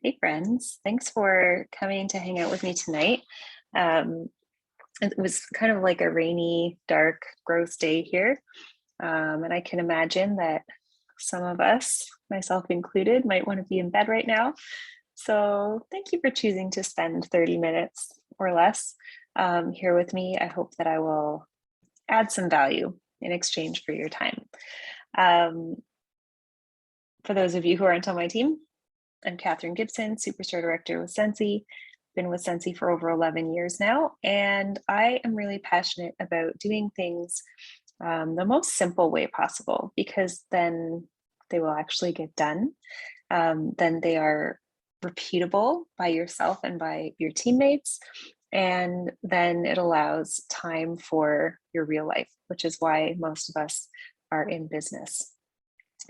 Hey friends, thanks for coming to hang out with me tonight. Um, it was kind of like a rainy, dark, gross day here. And I can imagine that some of us, myself included, might want to be in bed right now. So thank you for choosing to spend 30 minutes or less here with me. I hope that I will add some value in exchange for your time. Um, for those of you who aren't on my team, I'm Catherine Gibson, Superstore Director with Sensi. Been with Sensi for over 11 years now, and I am really passionate about doing things the most simple way possible, because then they will actually get done. Then they are repeatable by yourself and by your teammates, and then it allows time for your real life, which is why most of us are in business.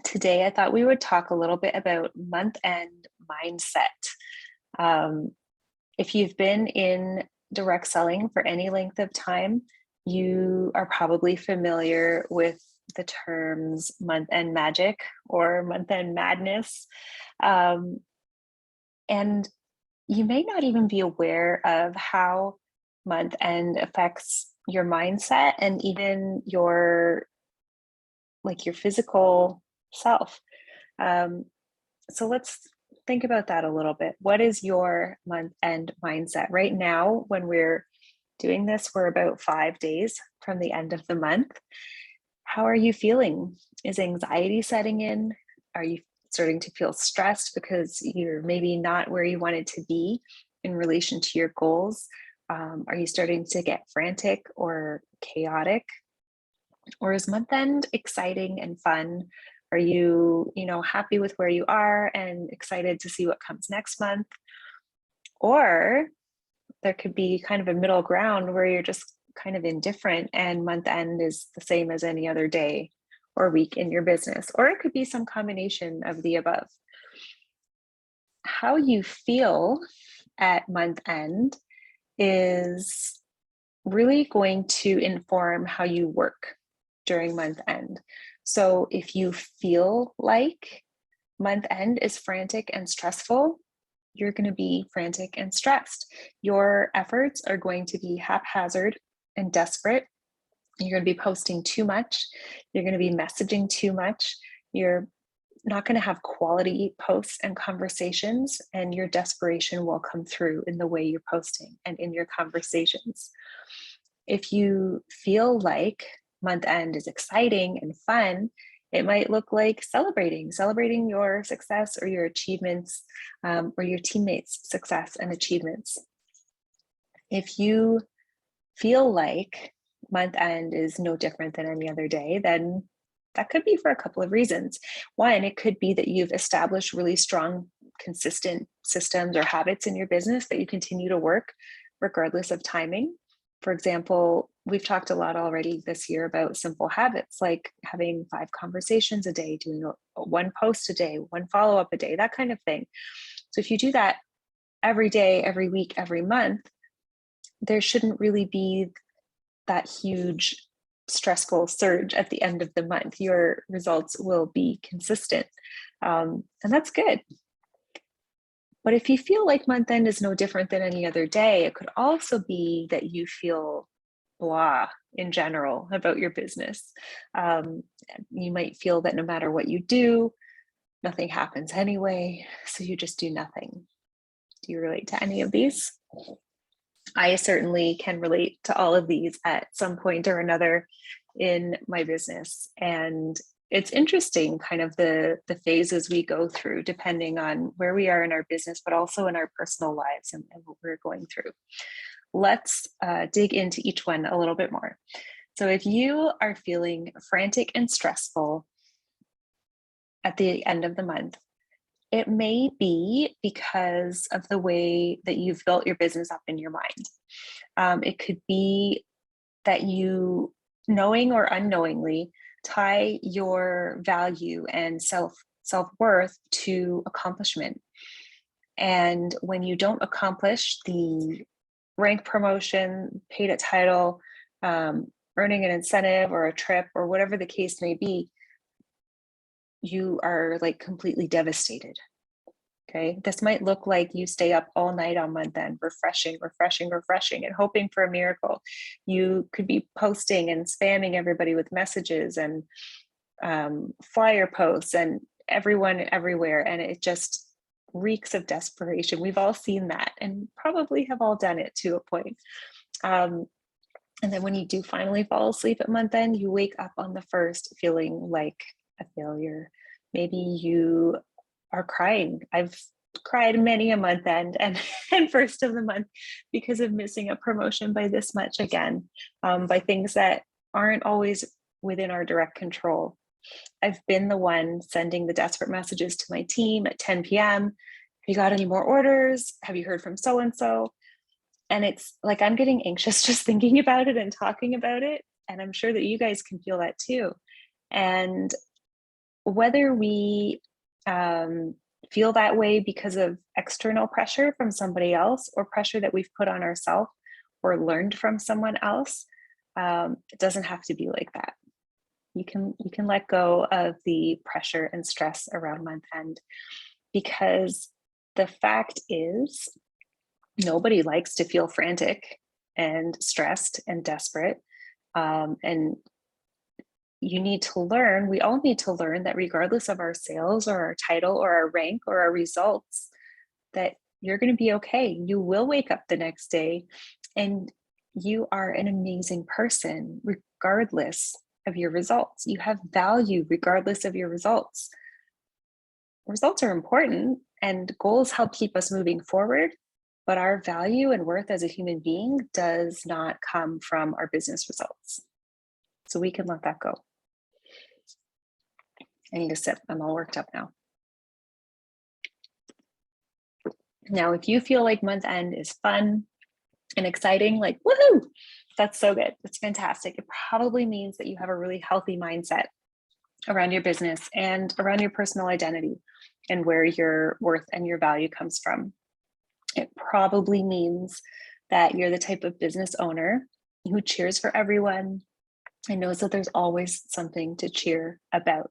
Today, I thought we would talk a little bit about month-end mindset. If you've been in direct selling for any length of time, you are probably familiar with the terms month-end magic or month-end madness. And you may not even be aware of how month-end affects your mindset and even your physical self. So let's think about that a little bit. What is your month-end mindset? Right now, when we're doing this, we're about 5 days from the end of the month. How are you feeling? Is anxiety setting in? Are you starting to feel stressed because you're maybe not where you wanted to be in relation to your goals? Are you starting to get frantic or chaotic? Or is month end exciting and fun? Are you, happy with where you are and excited to see what comes next month? Or there could be kind of a middle ground where you're just kind of indifferent and month end is the same as any other day or week in your business. Or it could be some combination of the above. How you feel at month end is really going to inform how you work during month end. So if you feel like month end is frantic and stressful, you're going to be frantic and stressed. Your efforts are going to be haphazard and desperate. You're going to be posting too much. You're going to be messaging too much. You're not going to have quality posts and conversations, and your desperation will come through in the way you're posting and in your conversations. If you feel like month end is exciting and fun, it might look like celebrating your success or your achievements, or your teammates' success and achievements. If you feel like month end is no different than any other day, then that could be for a couple of reasons. One, it could be that you've established really strong, consistent systems or habits in your business that you continue to work regardless of timing. For example, we've talked a lot already this year about simple habits like having 5 conversations a day, doing one post a day, one follow-up a day, that kind of thing. So if you do that every day, every week, every month, there shouldn't really be that huge stressful surge at the end of the month. Your results will be consistent, and that's good. But if you feel like month end is no different than any other day, it could also be that you feel blah in general about your business. You might feel that no matter what you do, nothing happens anyway, so you just do nothing. Do you relate to any of these? I certainly can relate to all of these at some point or another in my business. And it's interesting kind of the phases we go through depending on where we are in our business, but also in our personal lives and what we're going through. Let's dig into each one a little bit more. So if you are feeling frantic and stressful at the end of the month, it may be because of the way that you've built your business up in your mind. It could be that you, knowing or unknowingly, tie your value and self-worth to accomplishment. And when you don't accomplish the rank promotion, paid a title, earning an incentive or a trip or whatever the case may be, you are like completely devastated. Okay, this might look like you stay up all night on month end, refreshing, and hoping for a miracle. You could be posting and spamming everybody with messages and flyer posts and everyone everywhere, and it just reeks of desperation. We've all seen that and probably have all done it to a point. And then when you do finally fall asleep at month end, you wake up on the first feeling like a failure. Maybe you are crying. I've cried many a month end and first of the month because of missing a promotion by this much again, by things that aren't always within our direct control. I've been the one sending the desperate messages to my team at 10 p.m. Have you got any more orders? Have you heard from so-and-so? And it's like, I'm getting anxious just thinking about it and talking about it. And I'm sure that you guys can feel that too. And whether we feel that way because of external pressure from somebody else or pressure that we've put on ourselves or learned from someone else, it doesn't have to be like that. You can let go of the pressure and stress around month end, because the fact is nobody likes to feel frantic and stressed and desperate. And you need to learn, we all need to learn that regardless of our sales or our title or our rank or our results, that you're going to be okay. You will wake up the next day and you are an amazing person regardless of your results. You have value regardless of your results. Results are important and goals help keep us moving forward, but our value and worth as a human being does not come from our business results. So we can let that go. I need to sip. I'm all worked up now. Now, if you feel like month end is fun and exciting, like woohoo, that's so good. It's fantastic. It probably means that you have a really healthy mindset around your business and around your personal identity and where your worth and your value comes from. It probably means that you're the type of business owner who cheers for everyone and knows that there's always something to cheer about.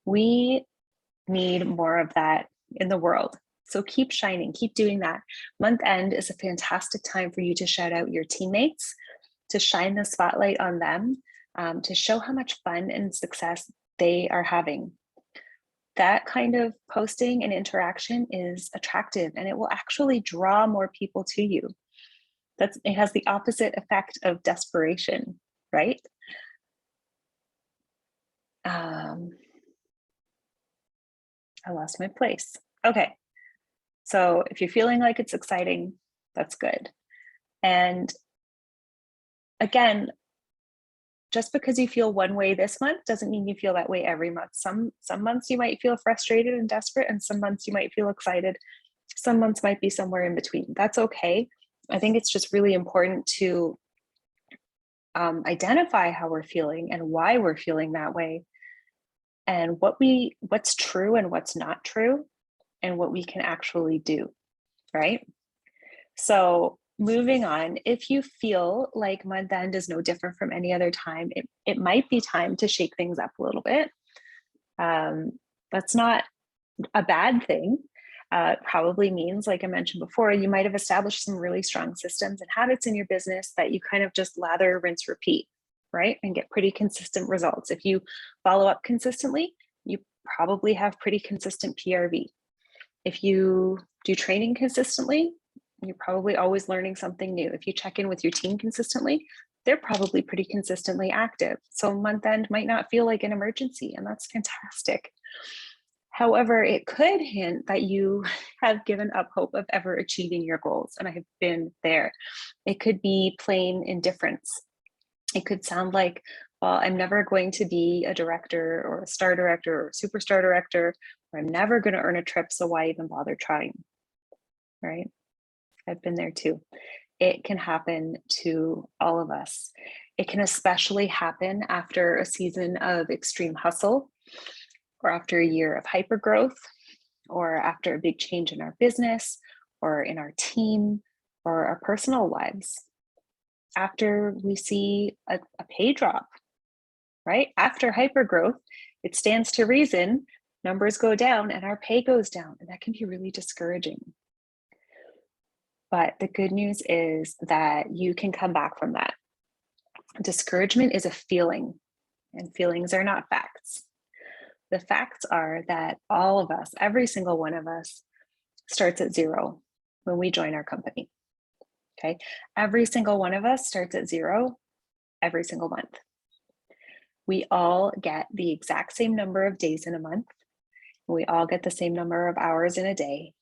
We need more of that in the world. So keep shining, keep doing that. Month end is a fantastic time for you to shout out your teammates, to shine the spotlight on them, to show how much fun and success they are having. That kind of posting and interaction is attractive and it will actually draw more people to you. It has the opposite effect of desperation, right? I lost my place. Okay. So if you're feeling like it's exciting, that's good. And again, just because you feel one way this month doesn't mean you feel that way every month. Some months you might feel frustrated and desperate, and some months you might feel excited. Some months might be somewhere in between. That's okay. I think it's just really important to identify how we're feeling and why we're feeling that way, and what's true and what's not true, and what we can actually do, right? So moving on, if you feel like month end is no different from any other time, it might be time to shake things up a little bit. That's not a bad thing. It probably means, like I mentioned before, you might have established some really strong systems and habits in your business that you kind of just lather, rinse, repeat, right? And get pretty consistent results. If you follow up consistently, you probably have pretty consistent PRV. If you do training consistently, you're probably always learning something new. If you check in with your team consistently, they're probably pretty consistently active. So month end might not feel like an emergency, and that's fantastic. However, it could hint that you have given up hope of ever achieving your goals, and I have been there. It could be plain indifference. It could sound like, well, I'm never going to be a director or a star director or a superstar director, or I'm never going to earn a trip, so why even bother trying, right? I've been there too. It can happen to all of us. It can especially happen after a season of extreme hustle, or after a year of hypergrowth, or after a big change in our business, or in our team, or our personal lives. After we see a pay drop, right? After hypergrowth, it stands to reason numbers go down and our pay goes down, and that can be really discouraging. But the good news is that you can come back from that. Discouragement is a feeling, and feelings are not facts. The facts are that all of us, every single one of us, starts at zero when we join our company. Okay, every single one of us starts at zero every single month. We all get the exact same number of days in a month. We all get the same number of hours in a day.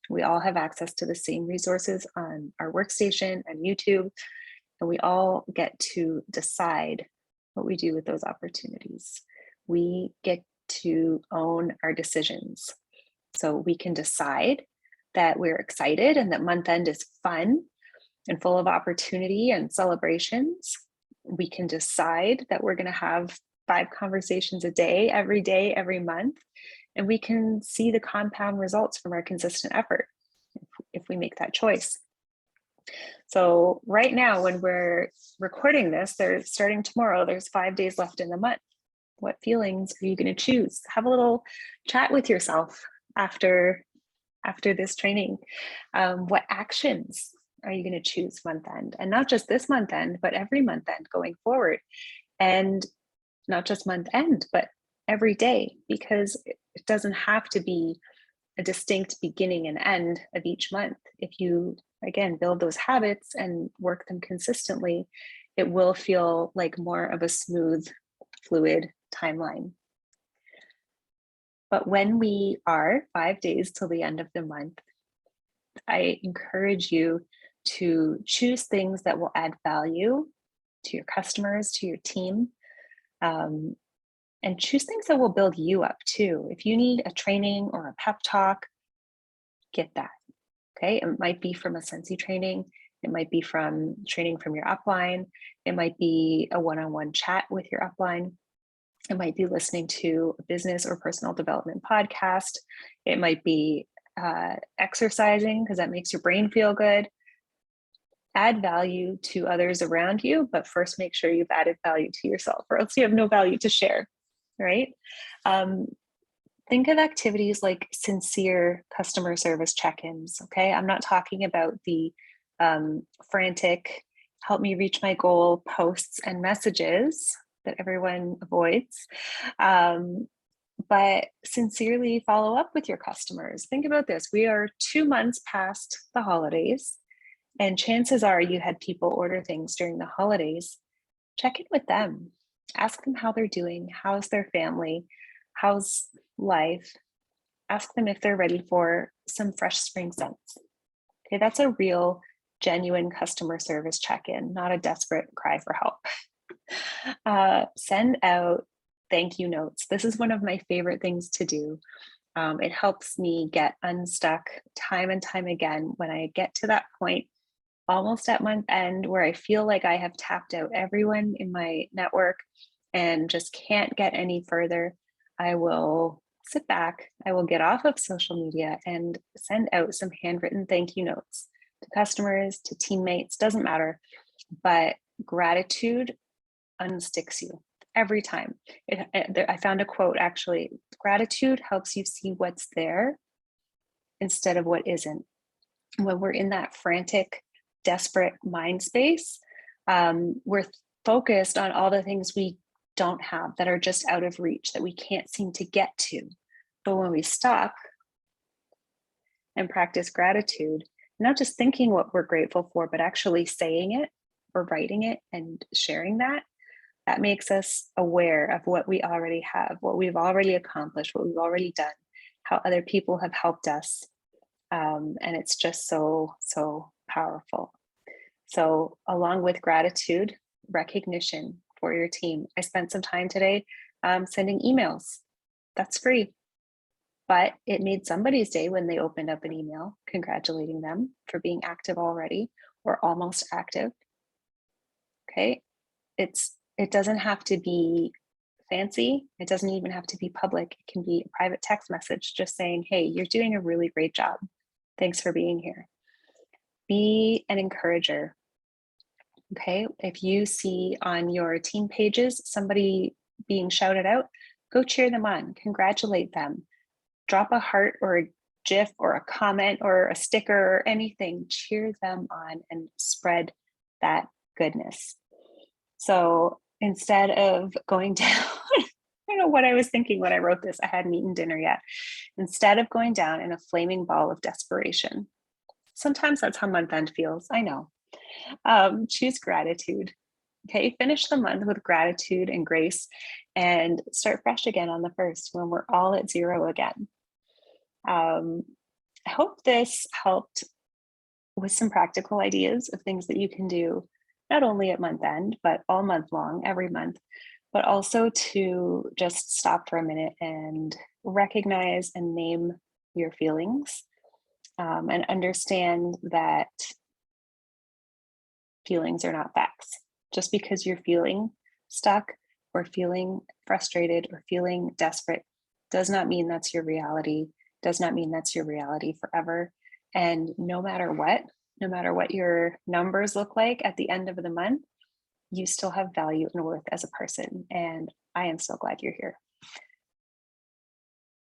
We all have access to the same resources on our workstation and YouTube, and we all get to decide what we do with those opportunities. We get to own our decisions. So we can decide that we're excited and that month end is fun and full of opportunity and celebrations. We can decide that we're going to have 5 conversations a day, every month, and we can see the compound results from our consistent effort if we make that choice. So right now, when we're recording this, they're starting tomorrow, there's 5 days left in the month. What feelings are you going to choose? Have a little chat with yourself after this training. What actions are you going to choose month end? And not just this month end, but every month end going forward. And not just month end, but every day, because it doesn't have to be a distinct beginning and end of each month. If you, again, build those habits and work them consistently, it will feel like more of a smooth, fluid timeline. But when we are 5 days till the end of the month, I encourage you to choose things that will add value to your customers, to your team, and choose things that will build you up too. If you need a training or a pep talk, get that. Okay, it might be from a Sensi training, it might be from training from your upline, it might be a one-on-one chat with your upline, it might be listening to a business or personal development podcast, it might be exercising because that makes your brain feel good. Add value to others around you, but first make sure you've added value to yourself, or else you have no value to share, right? Think of activities like sincere customer service check-ins, okay? I'm not talking about the frantic, help me reach my goal posts and messages that everyone avoids, but sincerely follow up with your customers. Think about this. We are 2 months past the holidays, and chances are you had people order things during the holidays. Check in with them. Ask them how they're doing. How's their family? How's life? Ask them if they're ready for some fresh spring scents. Okay, that's a real, genuine customer service check-in, not a desperate cry for help. Send out thank you notes. This is one of my favorite things to do. It helps me get unstuck time and time again when I get to that point almost at month end where I feel like I have tapped out everyone in my network and just can't get any further. I will sit back, I will get off of social media and send out some handwritten thank you notes to customers, to teammates, doesn't matter. But gratitude unsticks you every time. I found a quote actually, gratitude helps you see what's there instead of what isn't. When we're in that frantic, desperate mind space, we're focused on all the things we don't have that are just out of reach, that we can't seem to get to. But when we stop and practice gratitude, not just thinking what we're grateful for, but actually saying it or writing it and sharing that, that makes us aware of what we already have, what we've already accomplished, what we've already done, how other people have helped us. And it's just so, so powerful. So along with gratitude, recognition for your team. I spent some time today sending emails. That's free. But it made somebody's day when they opened up an email congratulating them for being active already or almost active. Okay, it doesn't have to be fancy. It doesn't even have to be public. It can be a private text message just saying, hey, you're doing a really great job. Thanks for being here. Be an encourager. Okay, if you see on your team pages somebody being shouted out, Go cheer them on, congratulate them, drop a heart or a GIF or a comment or a sticker or anything, cheer them on and spread that goodness. So instead of going down, I don't know what I was thinking when I wrote this. I hadn't eaten dinner yet. Instead of going down in a flaming ball of desperation, sometimes that's how month end feels. I know. Choose gratitude. Okay, finish the month with gratitude and grace and start fresh again on the first when we're all at zero again. I hope this helped with some practical ideas of things that you can do, not only at month end, but all month long, every month, but also to just stop for a minute and recognize and name your feelings, and understand that feelings are not facts. Just because you're feeling stuck or feeling frustrated or feeling desperate does not mean that's your reality, does not mean that's your reality forever. And no matter what your numbers look like at the end of the month, you still have value and worth as a person. And I am so glad you're here.